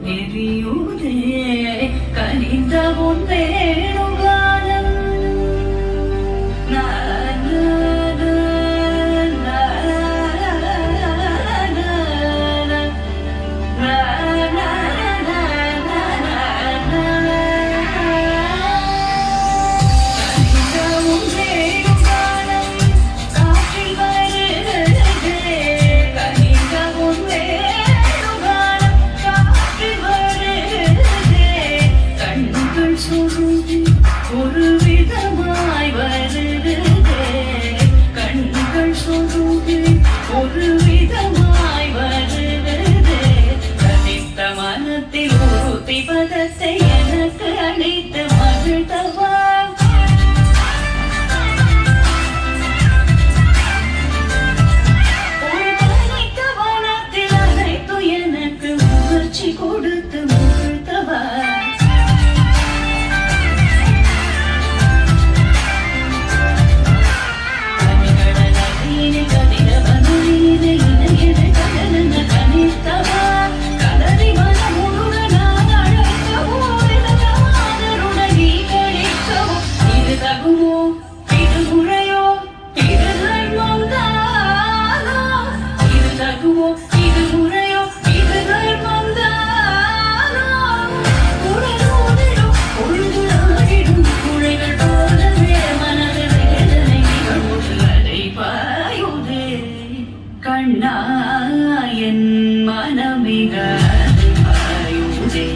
எரியுதே கனிந்த உன் வேணுகானம் ஒரு விதமாய் வருதே கண்கள் சொல்லுதே ஒரு விதமாய் வருதே தனித்த மனத்தில் ஒரு திபதத்தை எனக்கு அளித்து மகிழ்ந்தவா ஒரு தனித்த மனத்தில் அனைத்து எனக்கு உணர்ச்சி கொடுத்து மகிழ்ந்தவா கண்ணா என் மனமிக பாயுதே